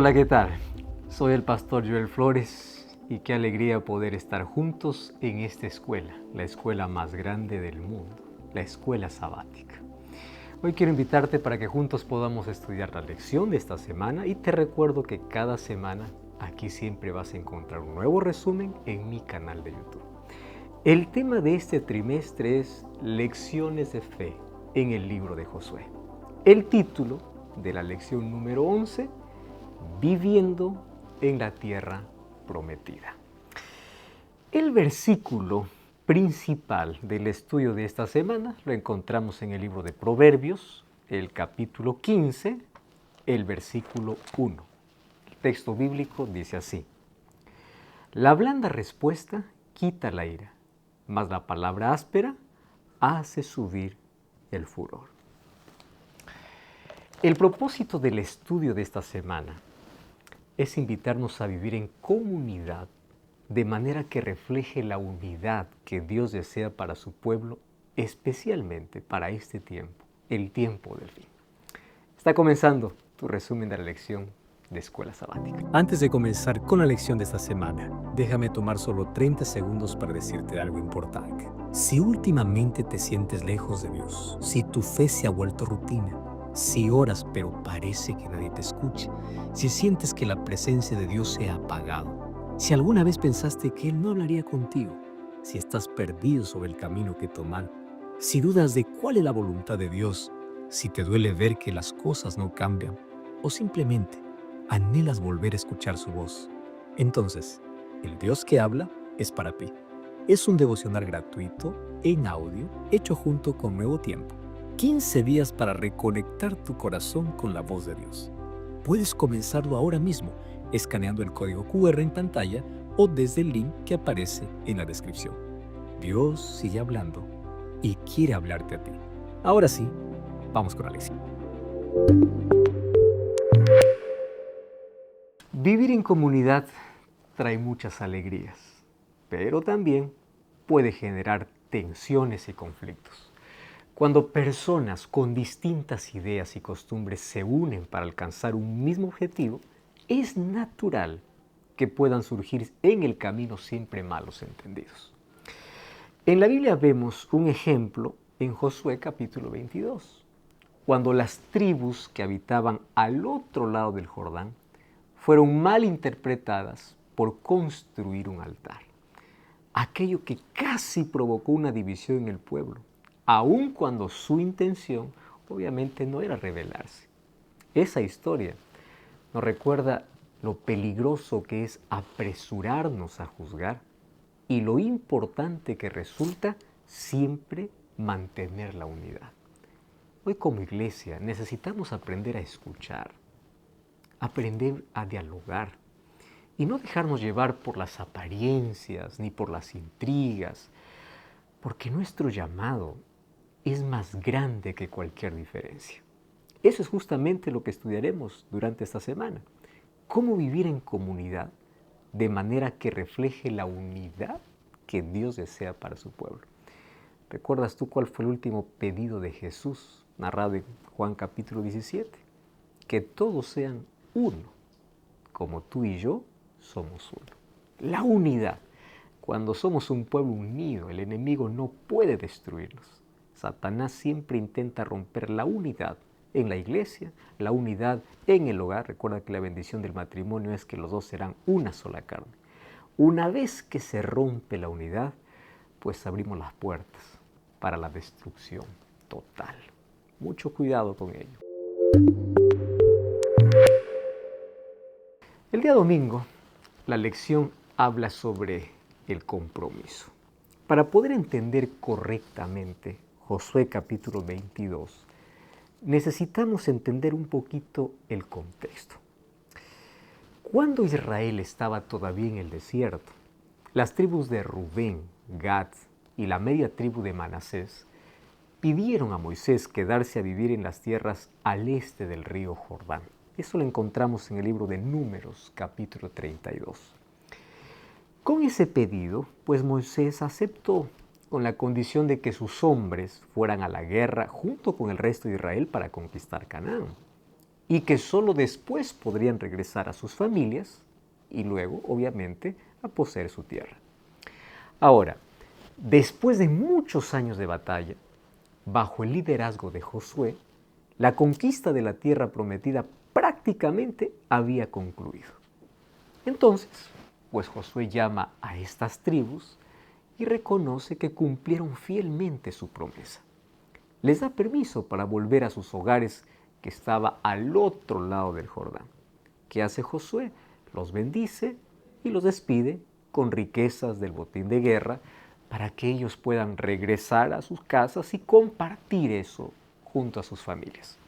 Hola, ¿qué tal? Soy el pastor Joel Flores y qué alegría poder estar juntos en esta escuela, la escuela más grande del mundo, la escuela sabática. Hoy quiero invitarte para que juntos podamos estudiar la lección de esta semana y te recuerdo que cada semana aquí siempre vas a encontrar un nuevo resumen en mi canal de YouTube. El tema de este trimestre es Lecciones de Fe en el libro de Josué. El título de la lección número 11, Viviendo en la tierra prometida. El versículo principal del estudio de esta semana lo encontramos en el libro de Proverbios, el capítulo 15, el versículo 1. El texto bíblico dice así: La blanda respuesta quita la ira, mas la palabra áspera hace subir el furor. El propósito del estudio de esta semana es invitarnos a vivir en comunidad de manera que refleje la unidad que Dios desea para su pueblo, especialmente para este tiempo, el tiempo del fin. Está comenzando tu resumen de la lección de Escuela Sabática. Antes de comenzar con la lección de esta semana, déjame tomar solo 30 segundos para decirte algo importante. Si últimamente te sientes lejos de Dios, si tu fe se ha vuelto rutina, si oras pero parece que nadie te escucha, si sientes que la presencia de Dios se ha apagado, si alguna vez pensaste que Él no hablaría contigo, si estás perdido sobre el camino que tomar, si dudas de cuál es la voluntad de Dios, si te duele ver que las cosas no cambian, o simplemente anhelas volver a escuchar su voz, entonces el Dios que habla es para ti. Es un devocional gratuito en audio hecho junto con Nuevo Tiempo. 15 días para reconectar tu corazón con la voz de Dios. Puedes comenzarlo ahora mismo escaneando el código QR en pantalla o desde el link que aparece en la descripción. Dios sigue hablando y quiere hablarte a ti. Ahora sí, vamos con la lección. Vivir en comunidad trae muchas alegrías, pero también puede generar tensiones y conflictos. Cuando personas con distintas ideas y costumbres se unen para alcanzar un mismo objetivo, es natural que puedan surgir en el camino siempre malos entendidos. En la Biblia vemos un ejemplo en Josué capítulo 22, cuando las tribus que habitaban al otro lado del Jordán fueron mal interpretadas por construir un altar. Aquello que casi provocó una división en el pueblo, aun cuando su intención obviamente no era rebelarse. Esa historia nos recuerda lo peligroso que es apresurarnos a juzgar y lo importante que resulta siempre mantener la unidad. Hoy como iglesia necesitamos aprender a escuchar, aprender a dialogar y no dejarnos llevar por las apariencias ni por las intrigas, porque nuestro llamado es más grande que cualquier diferencia. Eso es justamente lo que estudiaremos durante esta semana. Cómo vivir en comunidad de manera que refleje la unidad que Dios desea para su pueblo. ¿Recuerdas tú cuál fue el último pedido de Jesús narrado en Juan capítulo 17? Que todos sean uno, como tú y yo somos uno. La unidad. Cuando somos un pueblo unido, el enemigo no puede destruirnos. Satanás siempre intenta romper la unidad en la iglesia, la unidad en el hogar. Recuerda que la bendición del matrimonio es que los dos serán una sola carne. Una vez que se rompe la unidad, pues abrimos las puertas para la destrucción total. Mucho cuidado con ello. El día domingo, la lección habla sobre el compromiso. Para poder entender correctamente Josué capítulo 22, necesitamos entender un poquito el contexto. Cuando Israel estaba todavía en el desierto, las tribus de Rubén, Gad y la media tribu de Manasés pidieron a Moisés quedarse a vivir en las tierras al este del río Jordán. Eso lo encontramos en el libro de Números, capítulo 32. Con ese pedido, pues Moisés aceptó, con la condición de que sus hombres fueran a la guerra junto con el resto de Israel para conquistar Canaán. y que solo después podrían regresar a sus familias y luego, obviamente, a poseer su tierra. Ahora, después de muchos años de batalla, bajo el liderazgo de Josué, la conquista de la tierra prometida prácticamente había concluido. Entonces, pues Josué llama a estas tribus y reconoce que cumplieron fielmente su promesa. Les da permiso para volver a sus hogares que estaba al otro lado del Jordán. ¿Qué hace Josué? Los bendice y los despide con riquezas del botín de guerra para que ellos puedan regresar a sus casas y compartir eso junto a sus familias.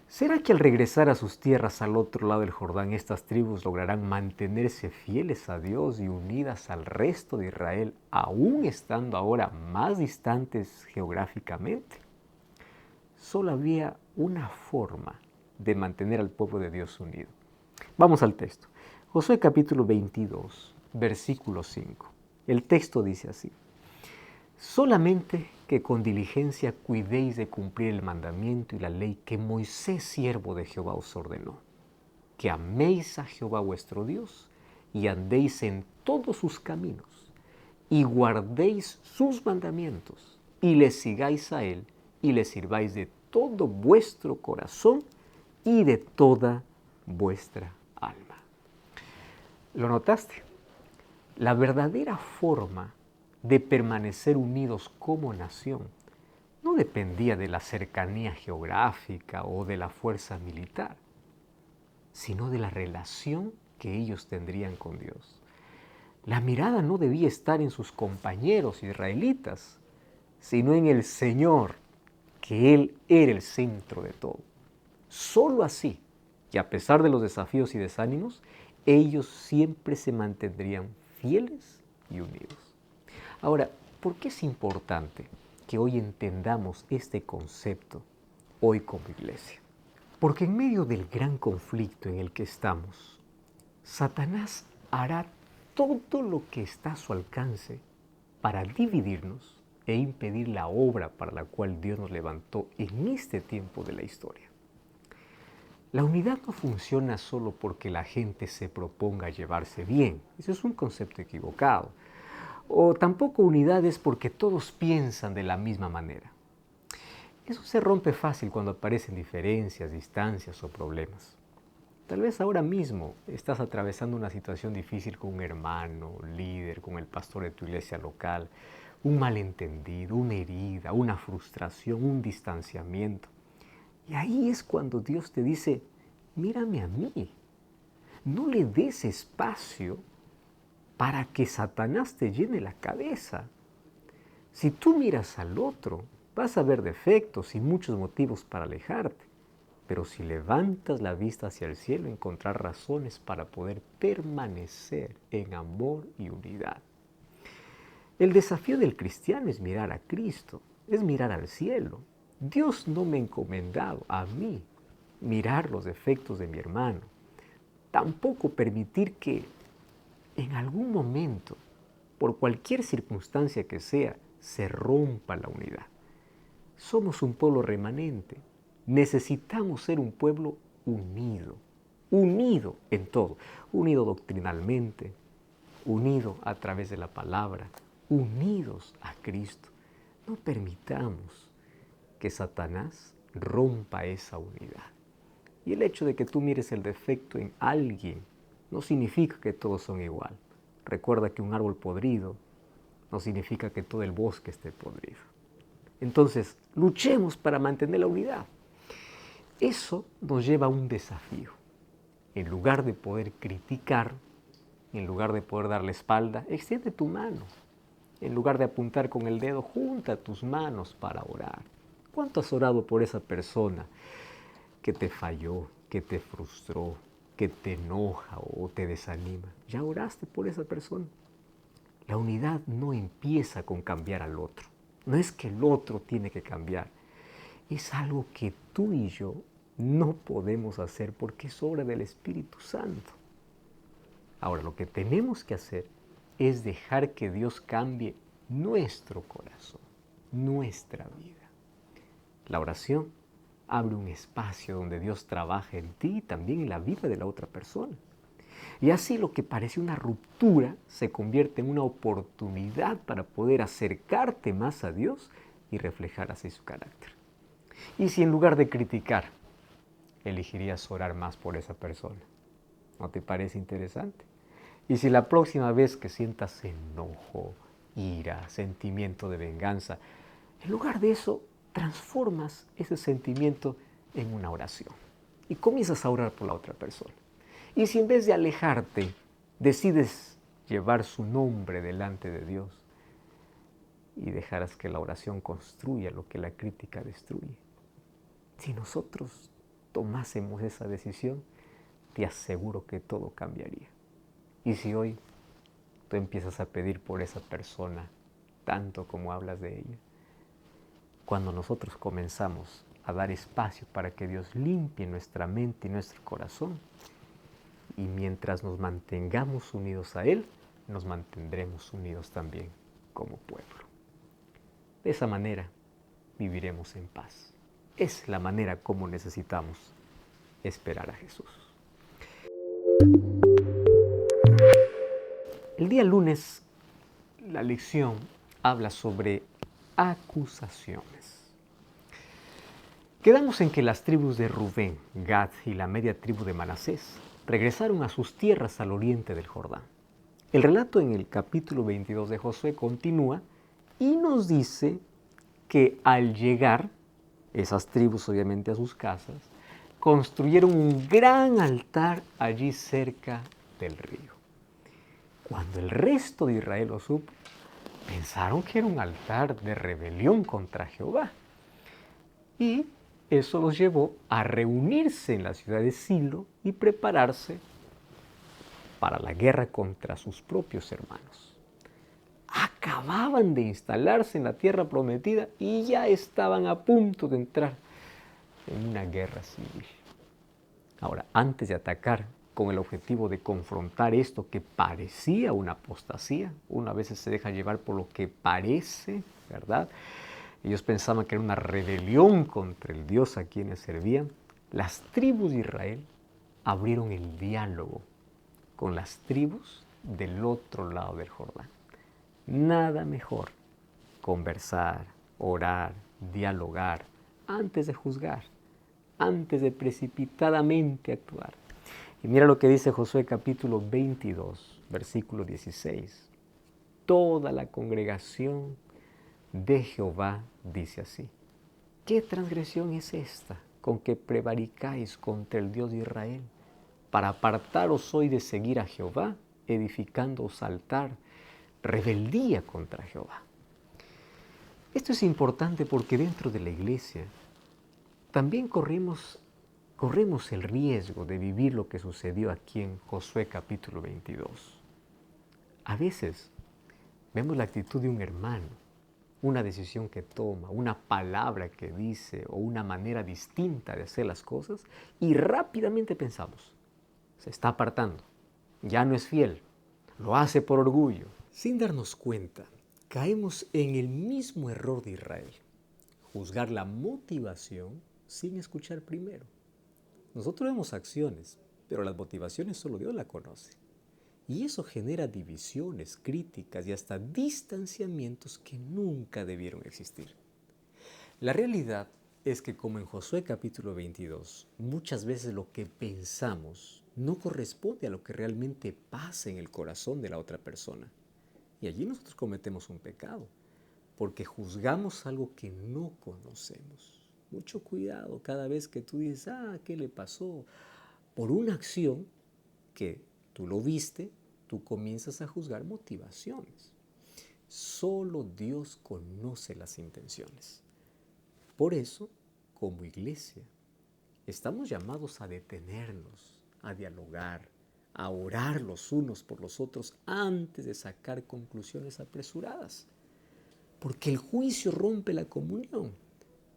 ¿Será que al regresar a sus tierras al otro lado del Jordán, estas tribus lograrán mantenerse fieles a Dios y unidas al resto de Israel, aún estando ahora más distantes geográficamente? Solo había una forma de mantener al pueblo de Dios unido. Vamos al texto. Josué capítulo 22, versículo 5. El texto dice así: solamente que con diligencia cuidéis de cumplir el mandamiento y la ley que Moisés, siervo de Jehová, os ordenó, que améis a Jehová vuestro Dios y andéis en todos sus caminos y guardéis sus mandamientos y le sigáis a él y le sirváis de todo vuestro corazón y de toda vuestra alma. ¿Lo notaste? La verdadera forma de permanecer unidos como nación no dependía de la cercanía geográfica o de la fuerza militar, sino de la relación que ellos tendrían con Dios. La mirada no debía estar en sus compañeros israelitas, sino en el Señor, que Él era el centro de todo. Solo así, y a pesar de los desafíos y desánimos, ellos siempre se mantendrían fieles y unidos. Ahora, ¿por qué es importante que hoy entendamos este concepto hoy como iglesia? Porque en medio del gran conflicto en el que estamos, Satanás hará todo lo que está a su alcance para dividirnos e impedir la obra para la cual Dios nos levantó en este tiempo de la historia. La unidad no funciona solo porque la gente se proponga llevarse bien. Eso es un concepto equivocado. O tampoco unidad es porque todos piensan de la misma manera. Eso se rompe fácil cuando aparecen diferencias, distancias o problemas. Tal vez ahora mismo estás atravesando una situación difícil con un hermano, líder, con el pastor de tu iglesia local, un malentendido, una herida, una frustración, un distanciamiento. Y ahí es cuando Dios te dice: mírame a mí, no le des espacio para que Satanás te llene la cabeza. Si tú miras al otro, vas a ver defectos y muchos motivos para alejarte. Pero si levantas la vista hacia el cielo, encontrarás razones para poder permanecer en amor y unidad. El desafío del cristiano es mirar a Cristo, es mirar al cielo. Dios no me ha encomendado a mí mirar los defectos de mi hermano. Tampoco permitir que en algún momento, por cualquier circunstancia que sea, se rompa la unidad. Somos un pueblo remanente. Necesitamos ser un pueblo unido, unido en todo, unido doctrinalmente, unido a través de la palabra, unidos a Cristo. No permitamos que Satanás rompa esa unidad. Y el hecho de que tú mires el defecto en alguien no significa que todos son igual. Recuerda que un árbol podrido no significa que todo el bosque esté podrido. Entonces, luchemos para mantener la unidad. Eso nos lleva a un desafío. En lugar de poder criticar, en lugar de poder dar la espalda, extiende tu mano. En lugar de apuntar con el dedo, junta tus manos para orar. ¿Cuánto has orado por esa persona que te falló, que te frustró, que te enoja o te desanima? ¿Ya oraste por esa persona? La unidad no empieza con cambiar al otro. No es que el otro tiene que cambiar. Es algo que tú y yo no podemos hacer porque es obra del Espíritu Santo. Ahora, lo que tenemos que hacer es dejar que Dios cambie nuestro corazón, nuestra vida. La oración abre un espacio donde Dios trabaja en ti y también en la vida de la otra persona. Y así lo que parece una ruptura se convierte en una oportunidad para poder acercarte más a Dios y reflejar así su carácter. Y si en lugar de criticar, elegirías orar más por esa persona, ¿no te parece interesante? Y si la próxima vez que sientas enojo, ira, sentimiento de venganza, en lugar de eso, transformas ese sentimiento en una oración y comienzas a orar por la otra persona. Y si en vez de alejarte, decides llevar su nombre delante de Dios y dejarás que la oración construya lo que la crítica destruye. Si nosotros tomásemos esa decisión, te aseguro que todo cambiaría. Y si hoy tú empiezas a pedir por esa persona, tanto como hablas de ella, cuando nosotros comenzamos a dar espacio para que Dios limpie nuestra mente y nuestro corazón, y mientras nos mantengamos unidos a Él, nos mantendremos unidos también como pueblo. De esa manera viviremos en paz. Es la manera como necesitamos esperar a Jesús. El día lunes, la lección habla sobre acusaciones. Quedamos en que las tribus de Rubén, Gad y la media tribu de Manasés regresaron a sus tierras al oriente del Jordán. El relato en el capítulo 22 de Josué continúa y nos dice que al llegar, esas tribus obviamente a sus casas, construyeron un gran altar allí cerca del río. Cuando el resto de Israel lo supo, pensaron que era un altar de rebelión contra Jehová. Y eso los llevó a reunirse en la ciudad de Silo y prepararse para la guerra contra sus propios hermanos. Acababan de instalarse en la tierra prometida y ya estaban a punto de entrar en una guerra civil. Ahora, antes de atacar con el objetivo de confrontar esto que parecía una apostasía, uno a veces se deja llevar por lo que parece, ¿verdad? Ellos pensaban que era una rebelión contra el Dios a quienes servían. Las tribus de Israel abrieron el diálogo con las tribus del otro lado del Jordán. Nada mejor conversar, orar, dialogar, antes de juzgar, antes de precipitadamente actuar. Y mira lo que dice Josué capítulo 22, versículo 16. Toda la congregación de Jehová dice así: ¿qué transgresión es esta con que prevaricáis contra el Dios de Israel, para apartaros hoy de seguir a Jehová, edificándoos altar, rebeldía contra Jehová? Esto es importante porque dentro de la iglesia también corremos el riesgo de vivir lo que sucedió aquí en Josué capítulo 22. A veces vemos la actitud de un hermano, una decisión que toma, una palabra que dice o una manera distinta de hacer las cosas y rápidamente pensamos, se está apartando, ya no es fiel, lo hace por orgullo. Sin darnos cuenta, caemos en el mismo error de Israel, juzgar la motivación sin escuchar primero. Nosotros vemos acciones, pero las motivaciones solo Dios la conoce. Y eso genera divisiones, críticas y hasta distanciamientos que nunca debieron existir. La realidad es que, como en Josué capítulo 22, muchas veces lo que pensamos no corresponde a lo que realmente pasa en el corazón de la otra persona. Y allí nosotros cometemos un pecado, porque juzgamos algo que no conocemos. Mucho cuidado cada vez que tú dices, ¿qué le pasó? Por una acción que tú lo viste, tú comienzas a juzgar motivaciones. Solo Dios conoce las intenciones. Por eso, como iglesia, estamos llamados a detenernos, a dialogar, a orar los unos por los otros antes de sacar conclusiones apresuradas. Porque el juicio rompe la comunión,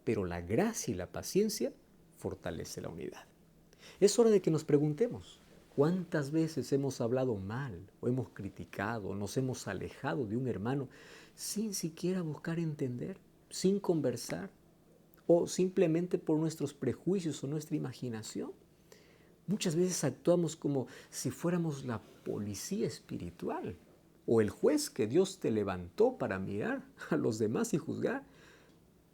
pero la gracia y la paciencia fortalece la unidad. Es hora de que nos preguntemos, ¿cuántas veces hemos hablado mal o hemos criticado o nos hemos alejado de un hermano sin siquiera buscar entender, sin conversar o simplemente por nuestros prejuicios o nuestra imaginación. Muchas veces actuamos como si fuéramos la policía espiritual o el juez que Dios te levantó para mirar a los demás y juzgar.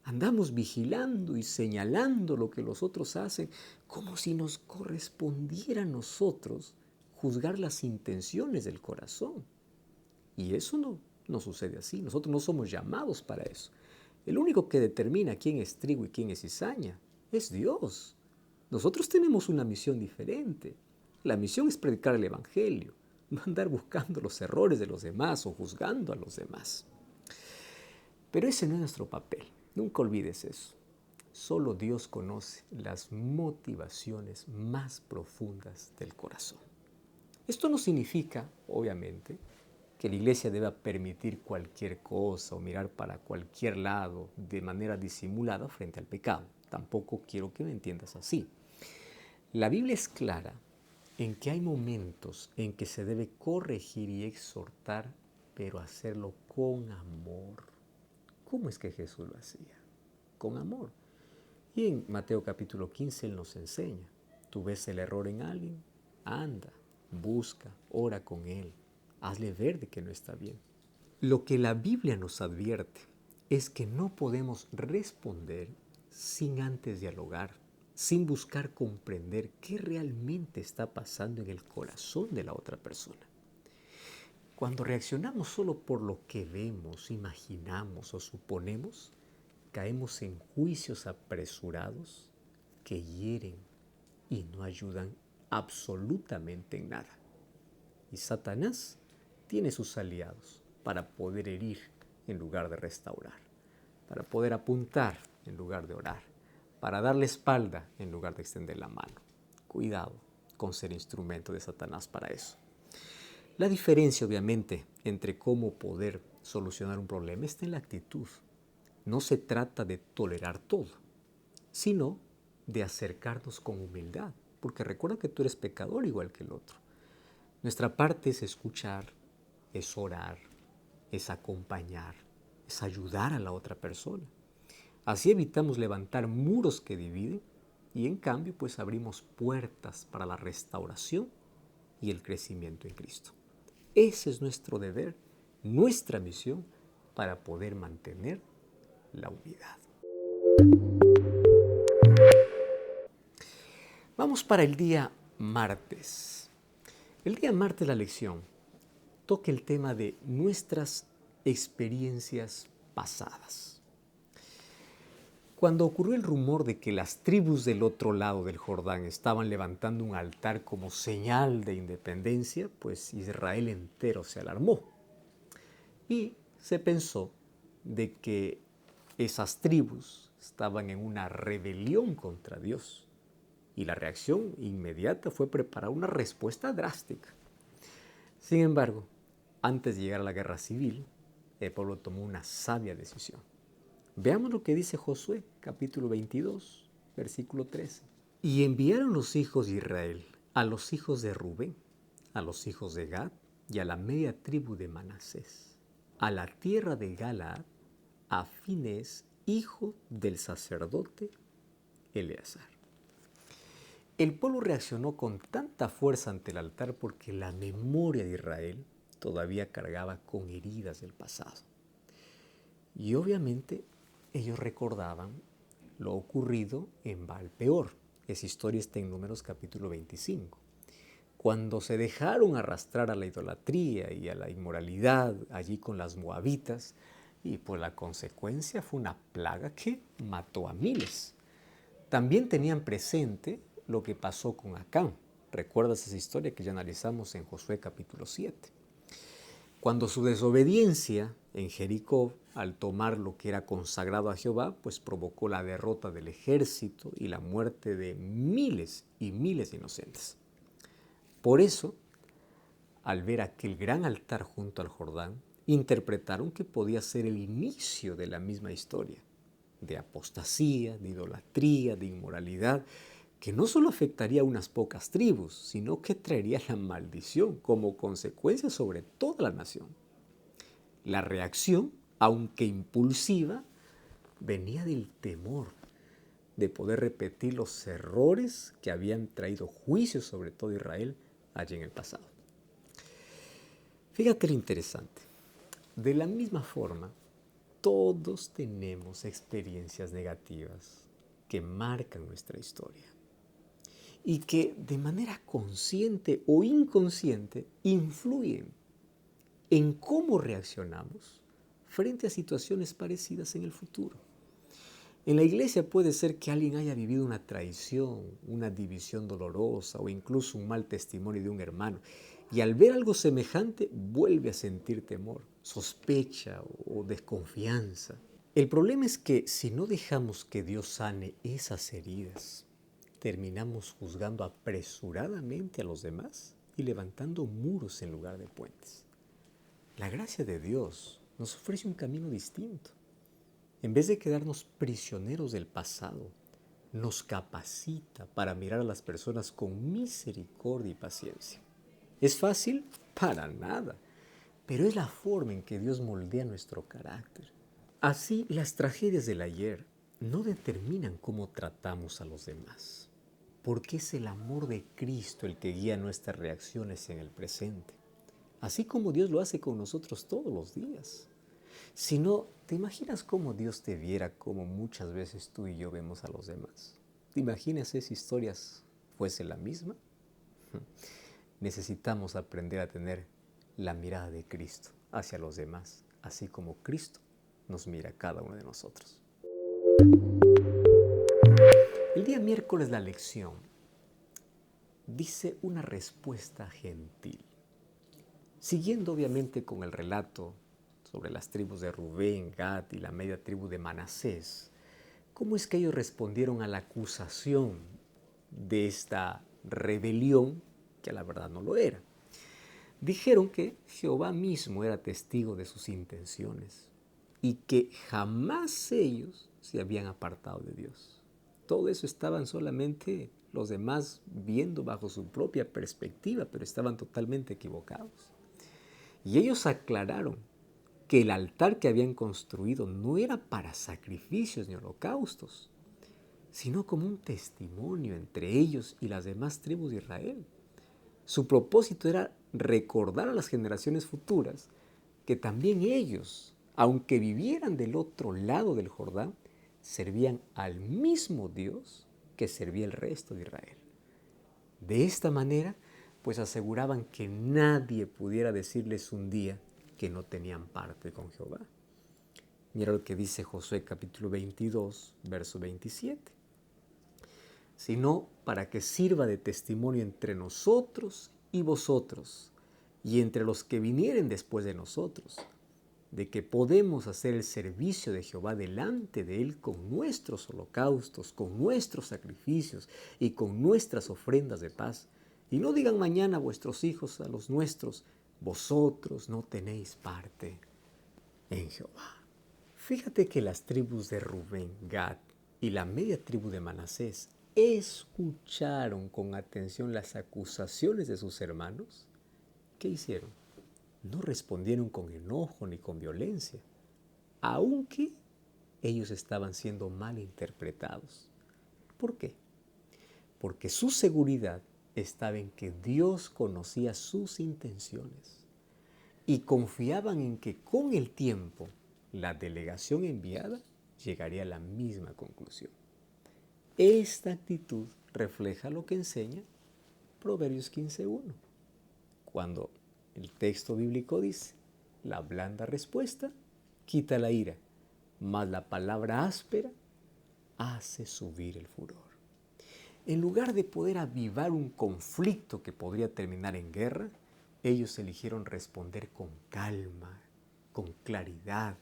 Andamos vigilando y señalando lo que los otros hacen como si nos correspondiera a nosotros juzgar las intenciones del corazón. Y eso no sucede así. Nosotros no somos llamados para eso. El único que determina quién es trigo y quién es cizaña es Dios. Nosotros tenemos una misión diferente. La misión es predicar el Evangelio, no andar buscando los errores de los demás o juzgando a los demás. Pero ese no es nuestro papel. Nunca olvides eso. Solo Dios conoce las motivaciones más profundas del corazón. Esto no significa, obviamente, que la iglesia deba permitir cualquier cosa o mirar para cualquier lado de manera disimulada frente al pecado. Tampoco quiero que me entiendas así. La Biblia es clara en que hay momentos en que se debe corregir y exhortar, pero hacerlo con amor. ¿Cómo es que Jesús lo hacía? Con amor. Y en Mateo capítulo 15 Él nos enseña, tú ves el error en alguien, anda, busca, ora con él, hazle ver de que no está bien. Lo que la Biblia nos advierte es que no podemos responder sin antes dialogar, sin buscar comprender qué realmente está pasando en el corazón de la otra persona. Cuando reaccionamos solo por lo que vemos, imaginamos o suponemos, caemos en juicios apresurados que hieren y no ayudan absolutamente en nada. Y Satanás tiene sus aliados para poder herir en lugar de restaurar, para poder apuntar en lugar de orar, para darle espalda en lugar de extender la mano. Cuidado con ser instrumento de Satanás para eso. La diferencia, obviamente, entre cómo poder solucionar un problema está en la actitud. No se trata de tolerar todo, sino de acercarnos con humildad, porque recuerda que tú eres pecador igual que el otro. Nuestra parte es escuchar, es orar, es acompañar, es ayudar a la otra persona. Así evitamos levantar muros que dividen y en cambio pues abrimos puertas para la restauración y el crecimiento en Cristo. Ese es nuestro deber, nuestra misión para poder mantener la unidad. Vamos para el día martes. El día martes la lección toca el tema de nuestras experiencias pasadas. Cuando ocurrió el rumor de que las tribus del otro lado del Jordán estaban levantando un altar como señal de independencia, pues Israel entero se alarmó. Y se pensó de que esas tribus estaban en una rebelión contra Dios. Y la reacción inmediata fue preparar una respuesta drástica. Sin embargo, antes de llegar a la guerra civil, el pueblo tomó una sabia decisión. Veamos lo que dice Josué, capítulo 22, versículo 13. Y enviaron los hijos de Israel a los hijos de Rubén, a los hijos de Gad y a la media tribu de Manasés, a la tierra de Galaad, a Finés, hijo del sacerdote Eleazar. El pueblo reaccionó con tanta fuerza ante el altar porque la memoria de Israel todavía cargaba con heridas del pasado. Y obviamente ellos recordaban lo ocurrido en Baal-peor. Esa historia está en Números capítulo 25. Cuando se dejaron arrastrar a la idolatría y a la inmoralidad allí con las moabitas, y pues la consecuencia fue una plaga que mató a miles. También tenían presente lo que pasó con Acán. ¿Recuerdas esa historia que ya analizamos en Josué capítulo 7? Cuando su desobediencia en Jericó, al tomar lo que era consagrado a Jehová, pues provocó la derrota del ejército y la muerte de miles y miles de inocentes. Por eso, al ver aquel gran altar junto al Jordán, interpretaron que podía ser el inicio de la misma historia, de apostasía, de idolatría, de inmoralidad, que no solo afectaría a unas pocas tribus, sino que traería la maldición como consecuencia sobre toda la nación. La reacción, aunque impulsiva, venía del temor, de poder repetir los errores que habían traído juicio sobre todo Israel allí en el pasado. Fíjate lo interesante. De la misma forma, todos tenemos experiencias negativas que marcan nuestra historia y que de manera consciente o inconsciente influyen en cómo reaccionamos frente a situaciones parecidas en el futuro. En la iglesia puede ser que alguien haya vivido una traición, una división dolorosa o incluso un mal testimonio de un hermano, y al ver algo semejante vuelve a sentir temor, sospecha o desconfianza. El problema es que si no dejamos que Dios sane esas heridas, terminamos juzgando apresuradamente a los demás y levantando muros en lugar de puentes. La gracia de Dios nos ofrece un camino distinto. En vez de quedarnos prisioneros del pasado, nos capacita para mirar a las personas con misericordia y paciencia. ¿Es fácil? Para nada. Pero es la forma en que Dios moldea nuestro carácter. Así, las tragedias del ayer no determinan cómo tratamos a los demás, porque es el amor de Cristo el que guía nuestras reacciones en el presente, así como Dios lo hace con nosotros todos los días. Si no, ¿te imaginas cómo Dios te viera como muchas veces tú y yo vemos a los demás? ¿Te imaginas si esa historia fuese la misma? Necesitamos aprender a tener la mirada de Cristo hacia los demás, así como Cristo nos mira a cada uno de nosotros. El día miércoles la lección dice una respuesta gentil, siguiendo obviamente con el relato sobre las tribus de Rubén, Gad y la media tribu de Manasés. ¿Cómo es que ellos respondieron a la acusación de esta rebelión que a la verdad no lo era? Dijeron que Jehová mismo era testigo de sus intenciones y que jamás ellos se habían apartado de Dios. Todo eso estaban solamente los demás viendo bajo su propia perspectiva, pero estaban totalmente equivocados. Y ellos aclararon que el altar que habían construido no era para sacrificios ni holocaustos, sino como un testimonio entre ellos y las demás tribus de Israel. Su propósito era recordar a las generaciones futuras que también ellos, aunque vivieran del otro lado del Jordán, servían al mismo Dios que servía el resto de Israel. De esta manera, pues aseguraban que nadie pudiera decirles un día que no tenían parte con Jehová. Mira lo que dice Josué capítulo 22, verso 27. Sino para que sirva de testimonio entre nosotros y vosotros, y entre los que vinieren después de nosotros, de que podemos hacer el servicio de Jehová delante de Él con nuestros holocaustos, con nuestros sacrificios y con nuestras ofrendas de paz. Y no digan mañana vuestros hijos a los nuestros, vosotros no tenéis parte en Jehová. Fíjate que las tribus de Rubén, Gad y la media tribu de Manasés escucharon con atención las acusaciones de sus hermanos. ¿Qué hicieron? No respondieron con enojo ni con violencia, aunque ellos estaban siendo mal interpretados. ¿Por qué? Porque su seguridad estaba en que Dios conocía sus intenciones y confiaban en que con el tiempo la delegación enviada llegaría a la misma conclusión. Esta actitud refleja lo que enseña Proverbios 15:1, cuando el texto bíblico dice: la blanda respuesta quita la ira, mas la palabra áspera hace subir el furor. En lugar de poder avivar un conflicto que podría terminar en guerra, ellos eligieron responder con calma, con claridad,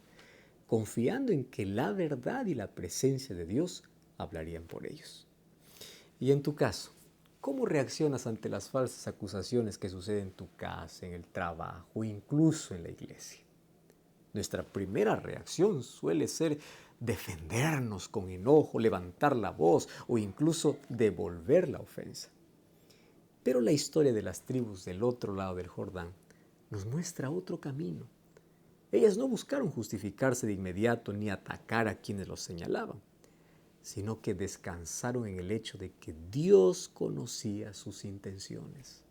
confiando en que la verdad y la presencia de Dios hablarían por ellos. Y en tu caso, ¿cómo reaccionas ante las falsas acusaciones que suceden en tu casa, en el trabajo, incluso en la iglesia? Nuestra primera reacción suele ser defendernos con enojo, levantar la voz o incluso devolver la ofensa. Pero la historia de las tribus del otro lado del Jordán nos muestra otro camino. Ellas no buscaron justificarse de inmediato ni atacar a quienes los señalaban, sino que descansaron en el hecho de que Dios conocía sus intenciones.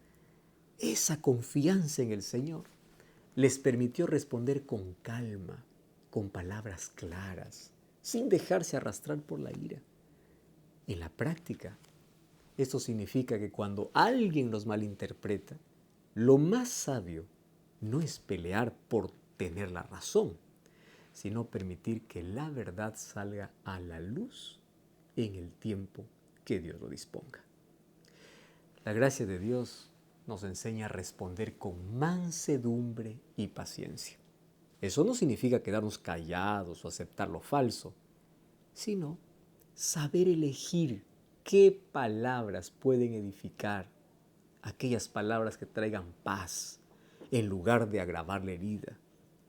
Esa confianza en el Señor les permitió responder con calma, con palabras claras, sin dejarse arrastrar por la ira. En la práctica, esto significa que cuando alguien nos malinterpreta, lo más sabio no es pelear por tener la razón, sino permitir que la verdad salga a la luz en el tiempo que Dios lo disponga. La gracia de Dios nos enseña a responder con mansedumbre y paciencia. Eso no significa quedarnos callados o aceptar lo falso, sino saber elegir qué palabras pueden edificar, aquellas palabras que traigan paz en lugar de agravar la herida,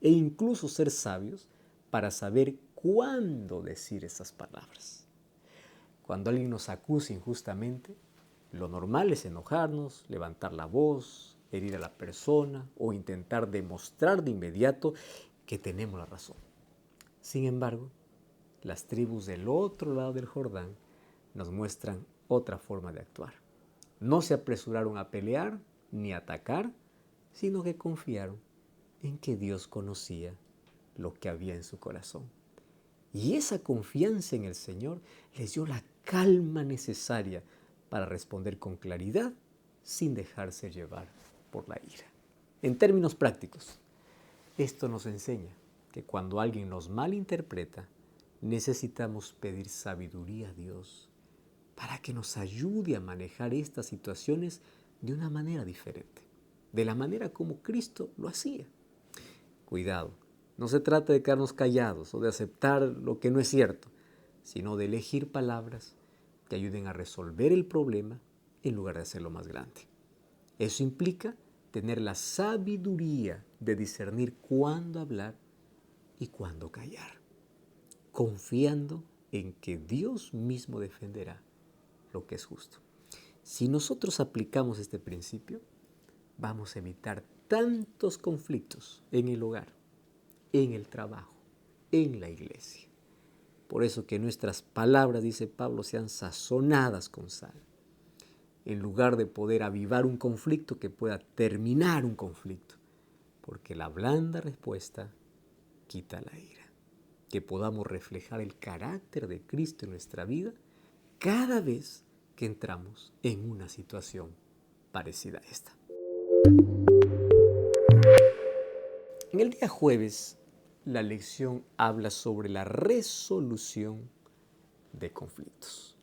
e incluso ser sabios para saber cuándo decir esas palabras. Cuando alguien nos acusa injustamente, lo normal es enojarnos, levantar la voz, herir a la persona o intentar demostrar de inmediato que tenemos la razón. Sin embargo, las tribus del otro lado del Jordán nos muestran otra forma de actuar. No se apresuraron a pelear ni a atacar, sino que confiaron en que Dios conocía lo que había en su corazón. Y esa confianza en el Señor les dio la calma necesaria para responder con claridad sin dejarse llevar por la ira. En términos prácticos, esto nos enseña que cuando alguien nos malinterpreta, necesitamos pedir sabiduría a Dios para que nos ayude a manejar estas situaciones de una manera diferente, de la manera como Cristo lo hacía. Cuidado, no se trata de quedarnos callados o de aceptar lo que no es cierto, sino de elegir palabras que ayuden a resolver el problema en lugar de hacerlo más grande. Eso implica tener la sabiduría de discernir cuándo hablar y cuándo callar, confiando en que Dios mismo defenderá lo que es justo. Si nosotros aplicamos este principio, vamos a evitar tantos conflictos en el hogar, en el trabajo, en la iglesia. Por eso que nuestras palabras, dice Pablo, sean sazonadas con sal, en lugar de poder avivar un conflicto que pueda terminar un conflicto, porque la blanda respuesta quita la ira. Que podamos reflejar el carácter de Cristo en nuestra vida cada vez que entramos en una situación parecida a esta. En el día jueves, la lección habla sobre la resolución de conflictos.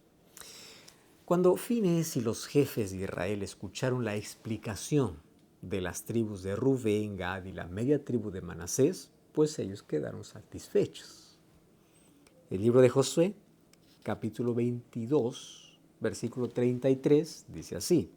Cuando Finehés y los jefes de Israel escucharon la explicación de las tribus de Rubén, Gad y la media tribu de Manasés, pues ellos quedaron satisfechos. El libro de Josué, capítulo 22, versículo 33, dice así: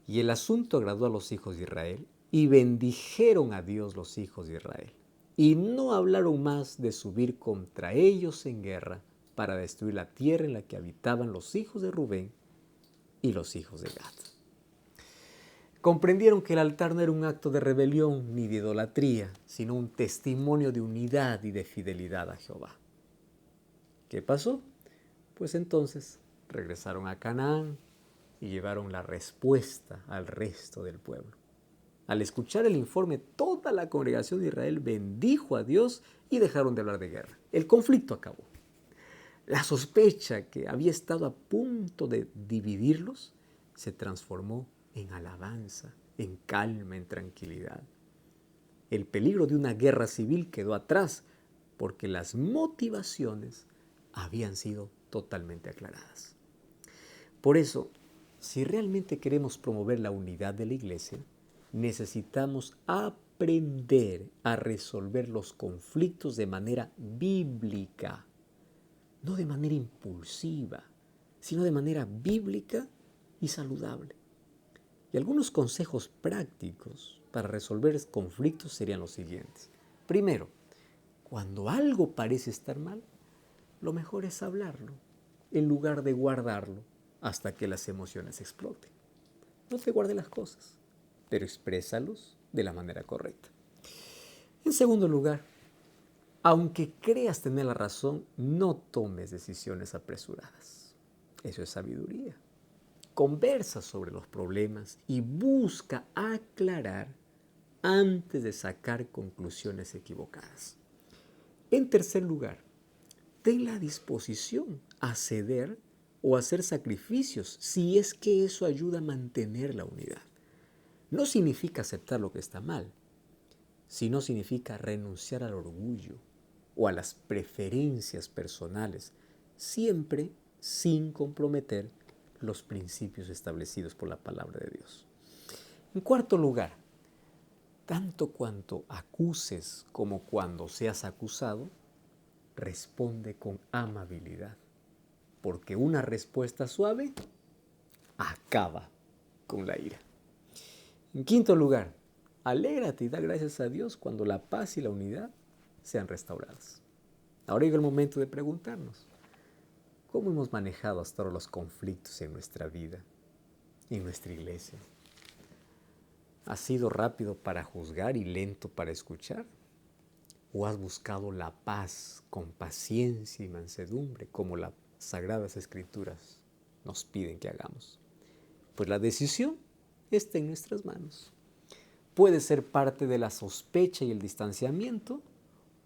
Y el asunto agradó a los hijos de Israel, y bendijeron a Dios los hijos de Israel, y no hablaron más de subir contra ellos en guerra para destruir la tierra en la que habitaban los hijos de Rubén y los hijos de Gad. Comprendieron que el altar no era un acto de rebelión ni de idolatría, sino un testimonio de unidad y de fidelidad a Jehová. ¿Qué pasó? Pues entonces regresaron a Canaán y llevaron la respuesta al resto del pueblo. Al escuchar el informe, toda la congregación de Israel bendijo a Dios y dejaron de hablar de guerra. El conflicto acabó. La sospecha que había estado a punto de dividirlos se transformó en alabanza, en calma, en tranquilidad. El peligro de una guerra civil quedó atrás porque las motivaciones habían sido totalmente aclaradas. Por eso, si realmente queremos promover la unidad de la iglesia, necesitamos aprender a resolver los conflictos de manera bíblica, no de manera impulsiva, sino de manera bíblica y saludable. Y algunos consejos prácticos para resolver conflictos serían los siguientes. Primero, cuando algo parece estar mal, lo mejor es hablarlo, en lugar de guardarlo hasta que las emociones exploten. No te guardes las cosas, pero exprésalos de la manera correcta. En segundo lugar, Aunque creas tener la razón, no tomes decisiones apresuradas. Eso es sabiduría. Conversa sobre los problemas y busca aclarar antes de sacar conclusiones equivocadas. En tercer lugar, ten la disposición a ceder o hacer sacrificios si es que eso ayuda a mantener la unidad. No significa aceptar lo que está mal, sino significa renunciar al orgullo o a las preferencias personales, siempre sin comprometer los principios establecidos por la palabra de Dios. En cuarto lugar, tanto cuanto acuses como cuando seas acusado, responde con amabilidad, porque una respuesta suave acaba con la ira. En quinto lugar, alégrate y da gracias a Dios cuando la paz y la unidad sean restauradas. Ahora llega el momento de preguntarnos, ¿cómo hemos manejado hasta ahora los conflictos en nuestra vida, en nuestra iglesia? ¿Has sido rápido para juzgar y lento para escuchar? ¿O has buscado la paz con paciencia y mansedumbre como las Sagradas Escrituras nos piden que hagamos? Pues la decisión está en nuestras manos. Puede ser parte de la sospecha y el distanciamiento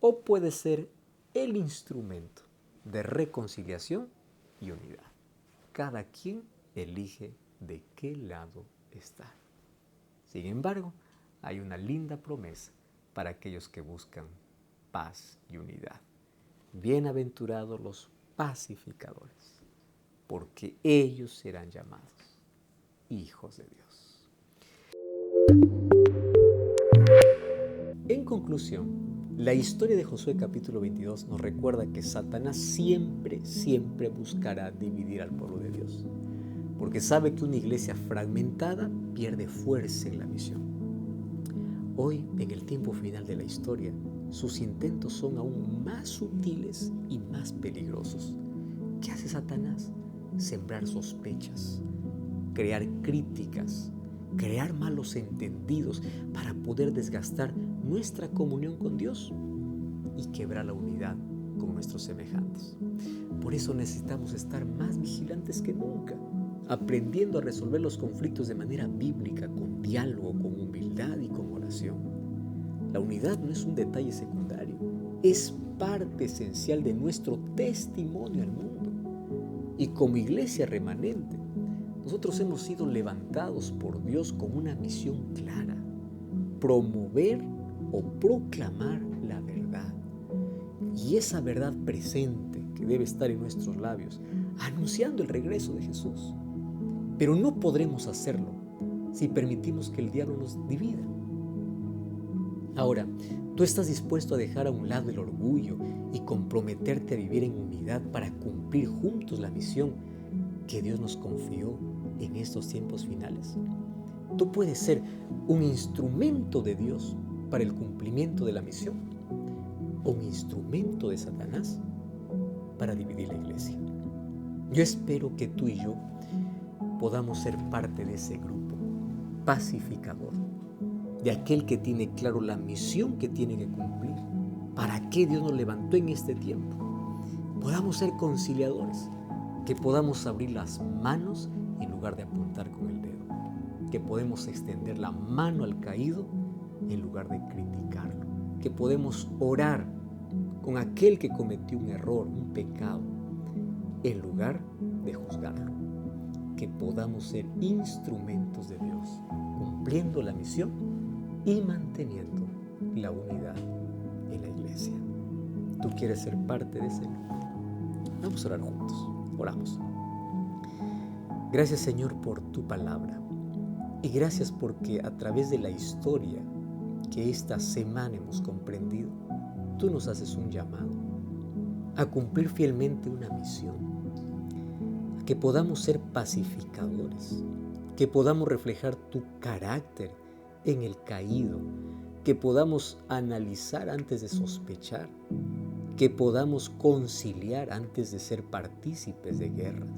o puede ser el instrumento de reconciliación y unidad. Cada quien elige de qué lado está. Sin embargo, hay una linda promesa para aquellos que buscan paz y unidad. Bienaventurados los pacificadores, porque ellos serán llamados hijos de Dios. En conclusión, la historia de Josué capítulo 22 nos recuerda que Satanás siempre buscará dividir al pueblo de Dios, porque sabe que una iglesia fragmentada pierde fuerza en la misión. Hoy, en el tiempo final de la historia, sus intentos son aún más sutiles y más peligrosos. ¿Qué hace Satanás? Sembrar sospechas, crear críticas, crear malos entendidos para poder desgastar nuestra comunión con Dios y quebrar la unidad con nuestros semejantes. Por eso necesitamos estar más vigilantes que nunca, aprendiendo a resolver los conflictos de manera bíblica, con diálogo, con humildad y con oración. La unidad no es un detalle secundario, es parte esencial de nuestro testimonio al mundo. Y como iglesia remanente, nosotros hemos sido levantados por Dios con una misión clara: promover o proclamar la verdad. Y esa verdad presente que debe estar en nuestros labios, anunciando el regreso de Jesús. Pero no podremos hacerlo si permitimos que el diablo nos divida. Ahora, ¿tú estás dispuesto a dejar a un lado el orgullo y comprometerte a vivir en unidad para cumplir juntos la misión que Dios nos confió en estos tiempos finales? Tú puedes ser un instrumento de Dios para el cumplimiento de la misión o un instrumento de Satanás para dividir la iglesia. Yo espero que tú y yo podamos ser parte de ese grupo pacificador, de aquel que tiene claro la misión que tiene que cumplir, para qué Dios nos levantó en este tiempo. Podamos ser conciliadores, que podamos abrir las manos en lugar de apuntar con el dedo, que podemos extender la mano al caído en lugar de criticarlo, que podemos orar con aquel que cometió un error, un pecado, en lugar de juzgarlo, que podamos ser instrumentos de Dios, cumpliendo la misión y manteniendo la unidad en la iglesia. ¿Tú quieres ser parte de ese grupo? Vamos a orar juntos. Oramos. Gracias, Señor, por tu palabra. Y gracias porque a través de la historia que esta semana hemos comprendido, tú nos haces un llamado a cumplir fielmente una misión, a que podamos ser pacificadores, que podamos reflejar tu carácter en el caído, que podamos analizar antes de sospechar, que podamos conciliar antes de ser partícipes de guerras,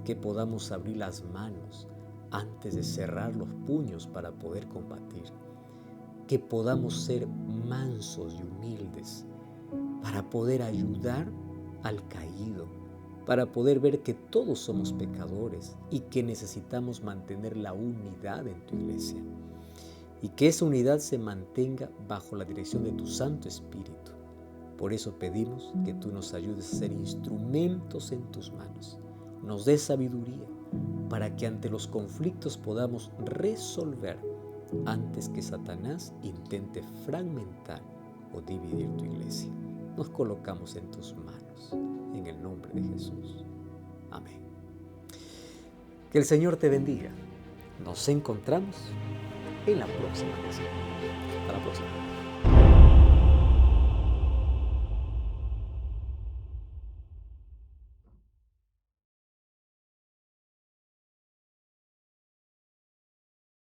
que podamos abrir las manos antes de cerrar los puños para poder combatir, que podamos ser mansos y humildes para poder ayudar al caído, para poder ver que todos somos pecadores y que necesitamos mantener la unidad en tu iglesia. Y que esa unidad se mantenga bajo la dirección de tu Santo Espíritu. Por eso pedimos que tú nos ayudes a ser instrumentos en tus manos. Nos des sabiduría para que ante los conflictos podamos resolver antes que Satanás intente fragmentar o dividir tu iglesia. Nos colocamos en tus manos, en el nombre de Jesús. Amén. Que el Señor te bendiga. Nos encontramos en la próxima lección. Hasta la próxima.